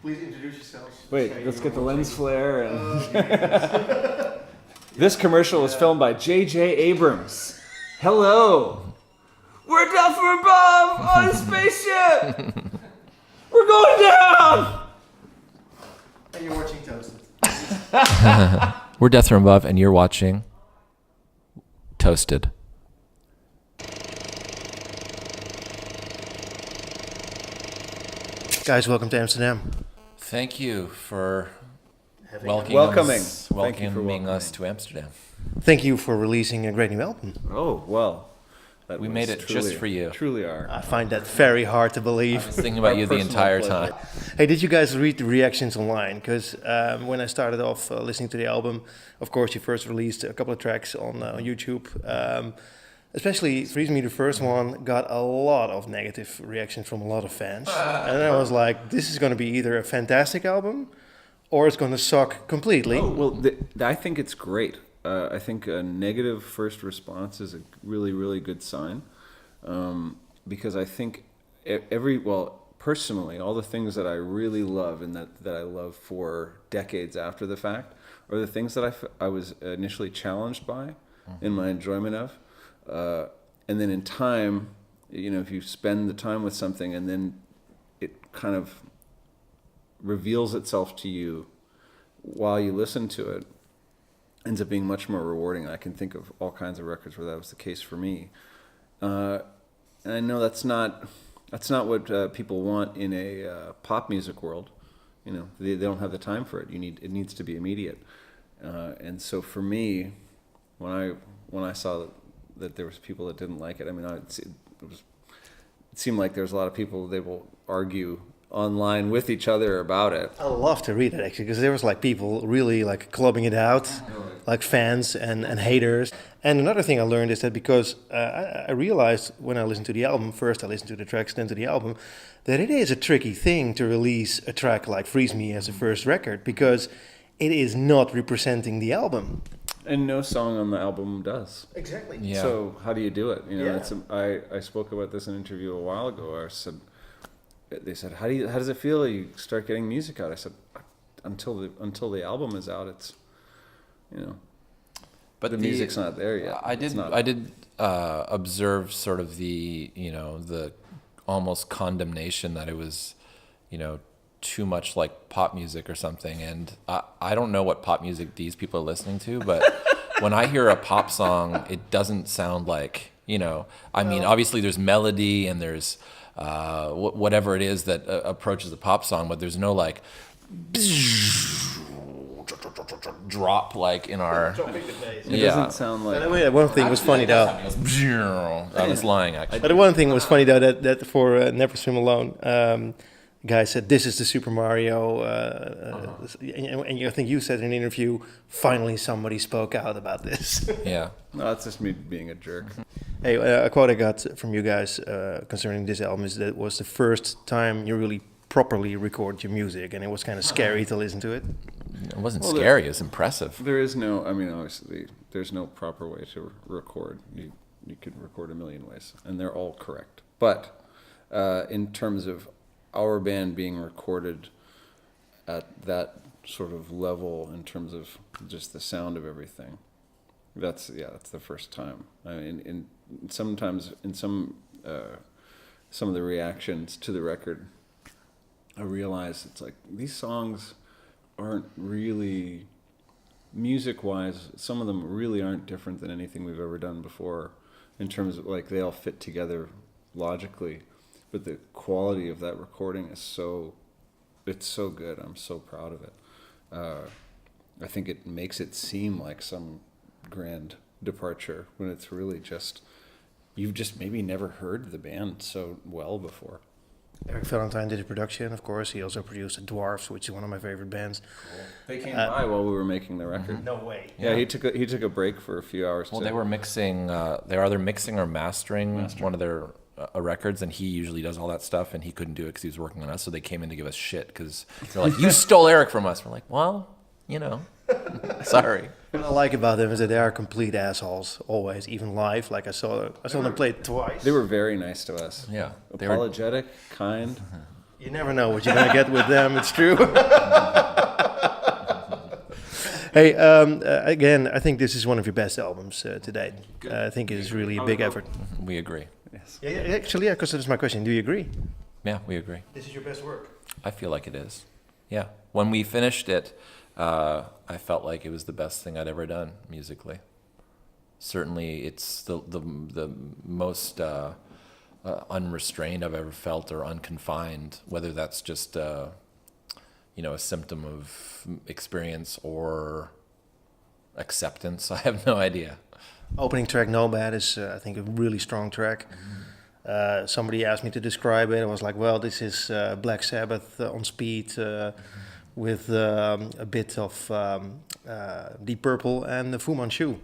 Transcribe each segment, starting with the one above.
Please introduce yourselves. Wait, let's get the lens flare. And This commercial was filmed by J.J. Abrams. Hello. We're down from above on a spaceship. We're going down. And you're watching Toasted. We're Death from Above, and you're watching Toasted. Guys, welcome to Amsterdam. Thank you for Welcoming welcoming us to Amsterdam. Thank you for releasing a great new album. Oh, well. We made it just for you. Truly are. I find that very hard to believe. I was thinking about you the entire time. Hey, did you guys read the reactions online? Because when I started off listening to the album, of course, you first released a couple of tracks on YouTube. Especially Freeze Me, the first one, got a lot of negative reactions from a lot of fans. And I was like, this is going to be either a fantastic album or it's going to suck completely. Oh, well, I think it's great. I think a negative first response is a really, really good sign. Because I think personally, all the things that I really love and that I love for decades after the fact are the things that I was initially challenged by in my enjoyment of. And then in time, if you spend the time with something and then it kind of reveals itself to you while you listen to it, ends up being much more rewarding. I can think of all kinds of records where that was the case for me. And I know that's not what people want in a pop music world. They don't have the time for it. It needs to be immediate. And so for me, when I saw that there was people that didn't like it. I mean, it seemed like there was a lot of people, they will argue online with each other about it. I love to read it, actually, because there was people really clubbing it out, like fans and haters. And another thing I learned is that because I realized when I listened to the album, first I listened to the tracks, then to the album, that it is a tricky thing to release a track like Freeze Me as a first record, because it is not representing the album. And no song on the album does. Exactly. Yeah. So how do you do it? I spoke about this in an interview a while ago. They said, how does it feel you start getting music out? I said, until the album is out, it's, but the music's not there yet. I did observe sort of the almost condemnation that it was, too much like pop music or something. And I don't know what pop music these people are listening to, but when I hear a pop song, it doesn't sound like, obviously there's melody and there's whatever it is that approaches a pop song, but there's no drop in our... It doesn't sound like... One thing was funny though. I was lying, actually. But one thing was funny though, that for Never Swim Alone, guy said, this is the Super Mario, and I think you said in an interview, finally somebody spoke out about this. Yeah. No, that's just me being a jerk. Hey, a quote I got from you guys concerning this album is that it was the first time you really properly record your music, and it was kind of scary to listen to it. It wasn't scary, it was impressive. There is no, obviously, there's no proper way to record. You can record a million ways, and they're all correct. But in terms of our band being recorded at that sort of level in terms of just the sound of everything, that's the first time. I mean, sometimes in some of the reactions to the record, I realize it's like these songs aren't really, music-wise, some of them really aren't different than anything we've ever done before in terms of they all fit together logically. But the quality of that recording is so good. I'm so proud of it. I think it makes it seem like some grand departure when it's really just, you've just maybe never heard the band so well before. Eric Valentine did the production, of course. He also produced the Dwarves, which is one of my favorite bands. Cool. They came by while we were making the record. No way. Yeah, he took a break for a few hours. Well, they were mixing. They were either mixing or mastering one of their records, and he usually does all that stuff, and he couldn't do it because he was working on us. So they came in to give us shit because they're like, "You stole Eric from us." We're like, "Well, sorry." What I like about them is that they are complete assholes, always, even live. I saw them play twice. They were very nice to us. Yeah. Apologetic, kind. You never know what you're gonna get with them. It's true. Hey, again, I think this is one of your best albums to date. I think it is really a big effort. We agree. Yes. Yeah, actually, because that's my question. Do you agree? Yeah, we agree. This is your best work. I feel like it is. Yeah. When we finished it, I felt like it was the best thing I'd ever done musically. Certainly, it's the most unrestrained I've ever felt, or unconfined. Whether that's just a symptom of experience or acceptance, I have no idea. Opening track "No Bad" is, I think, a really strong track. Somebody asked me to describe it. I was like, well, this is Black Sabbath on speed with a bit of Deep Purple and the Fu Manchu.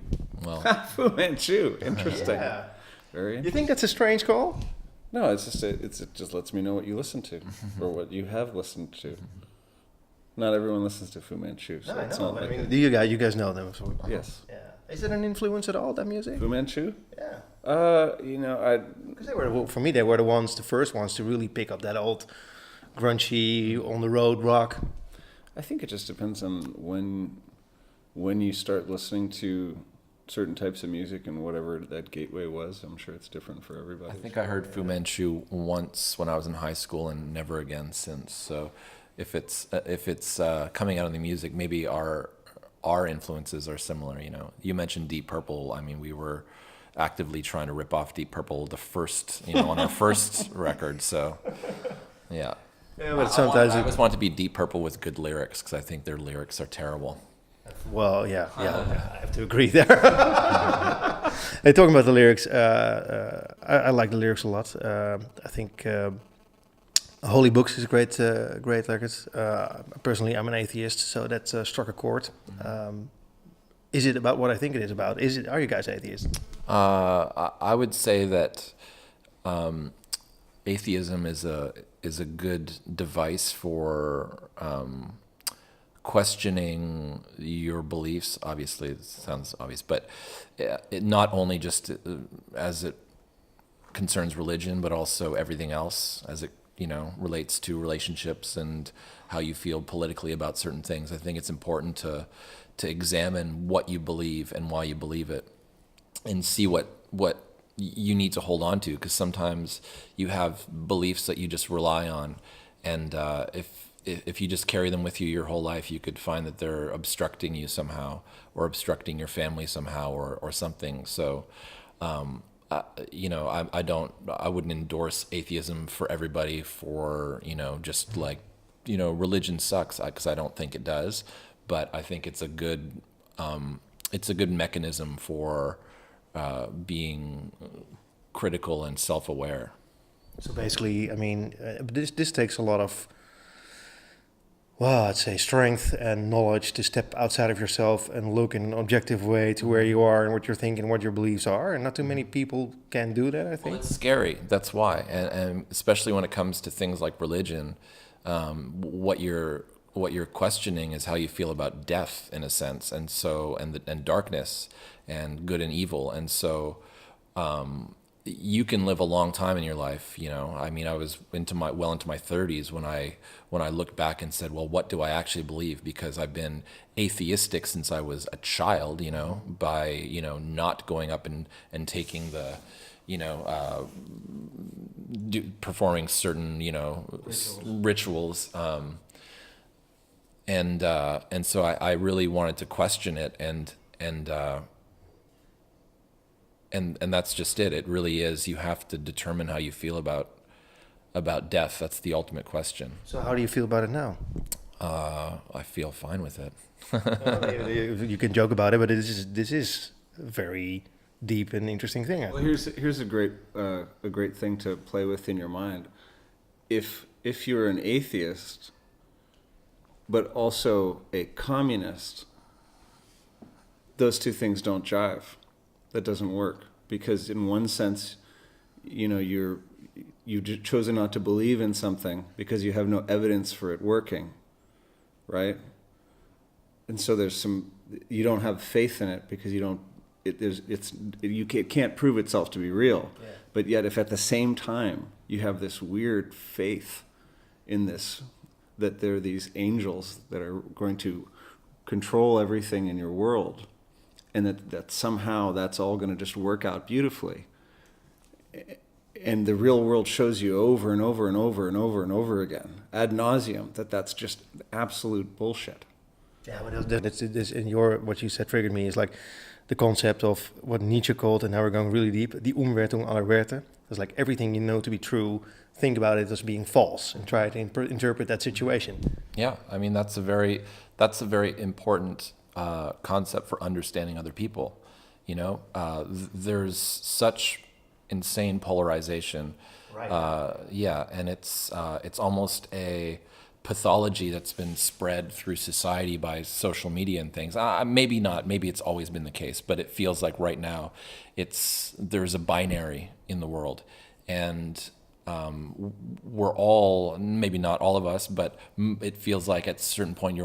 Well, Fu Manchu, interesting. Yeah. Very You interesting. think that's a strange call? No, it just lets me know what you listen to or what you have listened to. Not everyone listens to Fu Manchu, so it's not like do you guys know them? So. yes. Yeah. Is it an influence at all, that music? Fu Manchu? Yeah. Because Because they were the first ones to really pick up that old, grungy, on the road rock. I think it just depends on when you start listening to certain types of music and whatever that gateway was. I'm sure it's different for everybody. I think I heard Fu Manchu once when I was in high school and never again since. So if it's coming out of the music, maybe our influences are similar. You mentioned Deep Purple. I mean, we were actively trying to rip off Deep Purple on our first record. So yeah. Yeah, but sometimes I always want to be Deep Purple with good lyrics, because I think their lyrics are terrible. Well, yeah, I have to agree there. Hey, talking about the lyrics, I like the lyrics a lot. I think Holy Books is a great record. Personally, I'm an atheist, so that struck a chord. Is it about what I think it is about? Are you guys atheists? I would say that atheism is a good device for questioning your beliefs. Obviously, it sounds obvious, but it not only just as it concerns religion, but also everything else as it relates to relationships and how you feel politically about certain things. I think it's important to examine what you believe and why you believe it, and see what you need to hold on to, because sometimes you have beliefs that you just rely on, and if you just carry them with you your whole life, you could find that they're obstructing you somehow, or obstructing your family somehow, or something. So I wouldn't endorse atheism for everybody, for just like religion sucks, because I don't think it does, but I think it's a good mechanism for being critical and self-aware. So basically, I mean, this takes a lot of, well, I'd say strength and knowledge to step outside of yourself and look in an objective way to where you are and what you're thinking, what your beliefs are. And not too many people can do that, I think. Well, it's scary. That's why. And especially when it comes to things like religion, what you're questioning is how you feel about death, in a sense, and darkness and good and evil. And so you can live a long time in your life. I mean, I was into my 30s when I looked back and said, well, what do I actually believe? Because I've been atheistic since I was a child, by not going up and taking the performing certain rituals, and so I really wanted to question it, and that's just it. It really is. You have to determine how you feel about death. That's the ultimate question. So how do you feel about it now? I feel fine with it. You can joke about it, but this is a very deep and interesting thing. Well, here's a great thing to play with in your mind. If you're an atheist, but also a communist, those two things don't jive. That doesn't work, because in one sense, you've chosen not to believe in something because you have no evidence for it working, right? And so you don't have faith in it because it can't prove itself to be real. Yeah. But yet, if at the same time you have this weird faith in this, that there are these angels that are going to control everything in your world, and that somehow that's all going to just work out beautifully. And the real world shows you over and over and over and over and over again, ad nauseum, that that's just absolute bullshit. Yeah, but that's in your, what you said triggered me, is like the concept of what Nietzsche called, and now we're going really deep, die Umwertung aller Werte. It's like everything you know to be true, think about it as being false and try to interpret that situation. Yeah, I mean that's a very important concept for understanding other people. You know, there's such insane polarization. Right. And it's almost a pathology that's been spread through society by social media and things. Maybe not. Maybe it's always been the case, but it feels like right now there's a binary in the world, and we're all, maybe not all of us, but it feels like at a certain point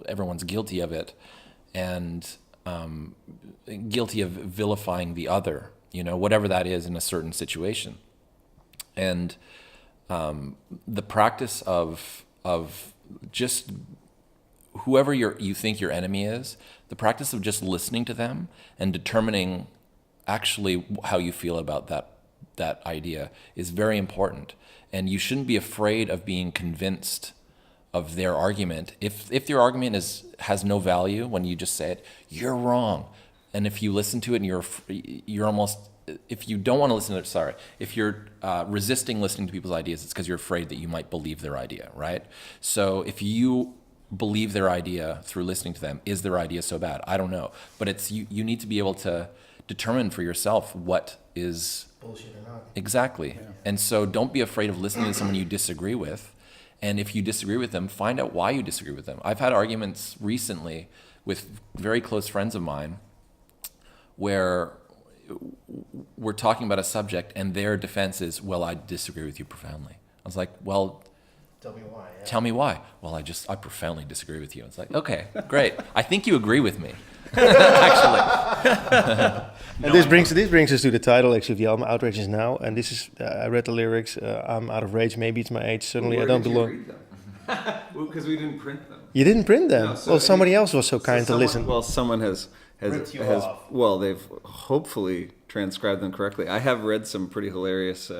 everyone's guilty of it, and guilty of vilifying the other, you know, whatever that is in a certain situation. And the practice of just whoever you think your enemy is, the practice of just listening to them and determining actually how you feel about that idea is very important. And you shouldn't be afraid of being convinced of their argument. If their argument has no value, when you just say it, you're wrong. And if you listen to it and you're almost, if you don't want to listen to it, sorry, if you're resisting listening to people's ideas, it's because you're afraid that you might believe their idea, right? So if you believe their idea through listening to them, is their idea so bad? I don't know. But it's you need to be able to determine for yourself what is bullshit or not. Exactly. Yeah. And so don't be afraid of listening to someone you disagree with. And if you disagree with them, find out why you disagree with them. I've had arguments recently with very close friends of mine where we're talking about a subject and their defense is, well, I disagree with you profoundly. I was like, well, tell me why. Yeah. Tell me why. Well, I profoundly disagree with you. It's like, okay, great. I think you agree with me. Actually. And this brings us to the title actually of the album, Outrage is Now. And this is, I read the lyrics, I'm out of rage, maybe it's my age, suddenly I don't belong. Read them? Well, because we didn't print them. You didn't print them? No, so well, somebody else was so kind to listen. Well, someone has well, they've hopefully transcribed them correctly. I have read some pretty hilarious.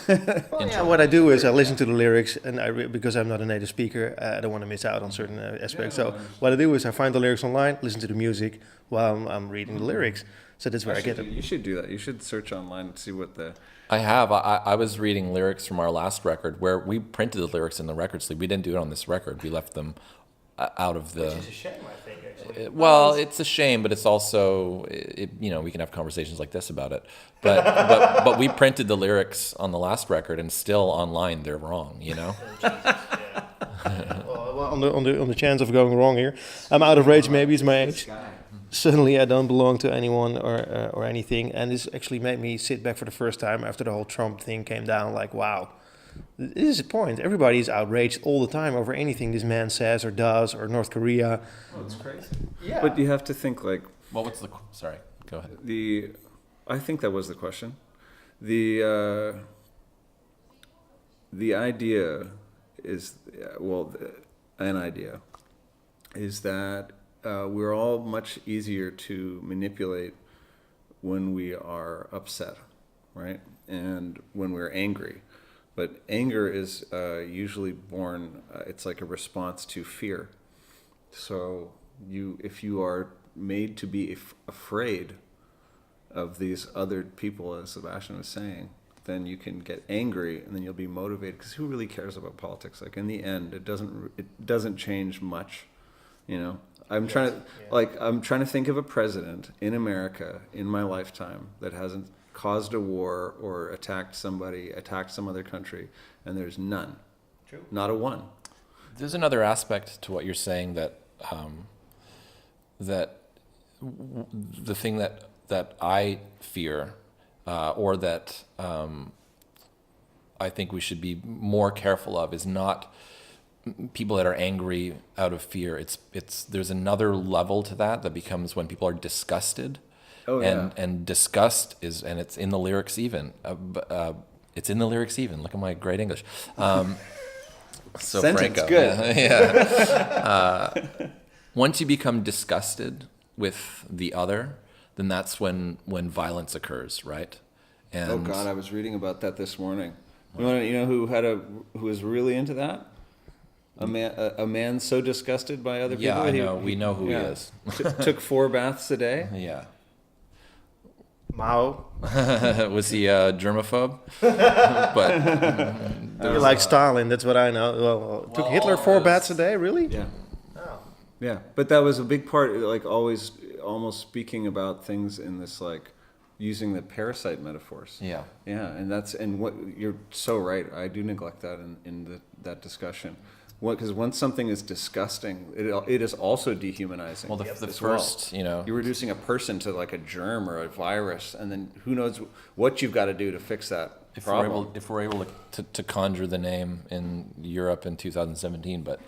What I do is I listen to the lyrics, and because I'm not a native speaker, I don't want to miss out on certain aspects. So what I do is I find the lyrics online, listen to the music while I'm reading the lyrics. So that's where I get them. You should do that. You should search online and see what the. I have. I was reading lyrics from our last record where we printed the lyrics in the record sleeve. We didn't do it on this record. We left them out of the. Which is a shame, I think. Actually. Well, it's a shame, but it's also, we can have conversations like this about it. But we printed the lyrics on the last record, and still online they're wrong. You know. Well, on the chance of going wrong here, I'm out of rage. Maybe it's my age. Suddenly I don't belong to anyone or anything, and this actually made me sit back for the first time after the whole Trump thing came down. Like, wow, this is a point. Everybody is outraged all the time over anything this man says or does, or North Korea. Oh, it's crazy. Yeah. But you have to think like. Well, sorry, go ahead. I think that was the question. The idea is, an idea is that we're all much easier to manipulate when we are upset, right? And when we're angry. But anger is usually born, it's like a response to fear. So if you are made to be afraid of these other people, as Sebastien was saying, then you can get angry and then you'll be motivated, because who really cares about politics? Like in the end, it doesn't change much, you know? I'm trying to think of a president in America in my lifetime that hasn't caused a war or attacked some other country, and there's none. True. Not a one. There's another aspect to what you're saying that the thing that I fear, or that I think we should be more careful of, is not people that are angry out of fear. There's another level to that becomes when people are disgusted. Oh, yeah. And disgust and it's in the lyrics even. It's in the lyrics even. Look at my great English. So Sentence, Franco. good. Yeah. Once you become disgusted with the other, then that's when violence occurs, right? And Oh God, I was reading about that this morning. You know who was really into that? A man so disgusted by other people. Yeah, I know. We know who he is. Took 4 baths a day. Yeah. Mao. Was he a germaphobe? But You like Stalin, that's what I know. Well, took Hitler 4 baths a day, really? Yeah. Yeah, but that was a big part, like always almost speaking about things in this like using the parasite metaphors. yeah. Yeah, and what you're so right. I do neglect that in that discussion. Because once something is disgusting, it is also dehumanizing. Well, the as first, well. You're reducing a person to like a germ or a virus, and then who knows what you've got to do to fix that problem. If we're able to conjure the name in Europe in 2017, but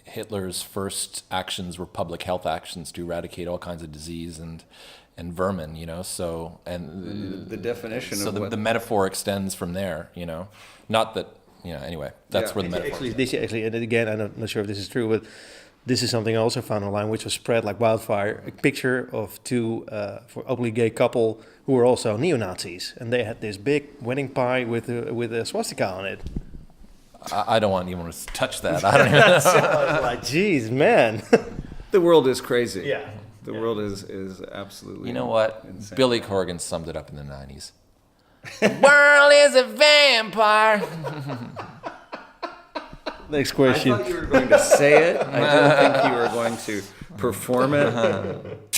Hitler's first actions were public health actions to eradicate all kinds of disease and vermin, so and the definition so of the metaphor extends from there, not that anyway, that's where the metaphor Actually, and again, I'm not sure if this is true, but this is something I also found online, which was spread like wildfire. A picture of 2 for openly gay couple who were also neo-Nazis, and they had this big wedding pie with a swastika on it. I don't want anyone to touch that. I don't even know. So I was like, geez, man. The world is crazy. Yeah. The world is absolutely. You know what? insane. Billy Corgan summed it up in the 90s. The world is a vampire. Next I question. thought you were going to say it. I didn't think you were going to perform it.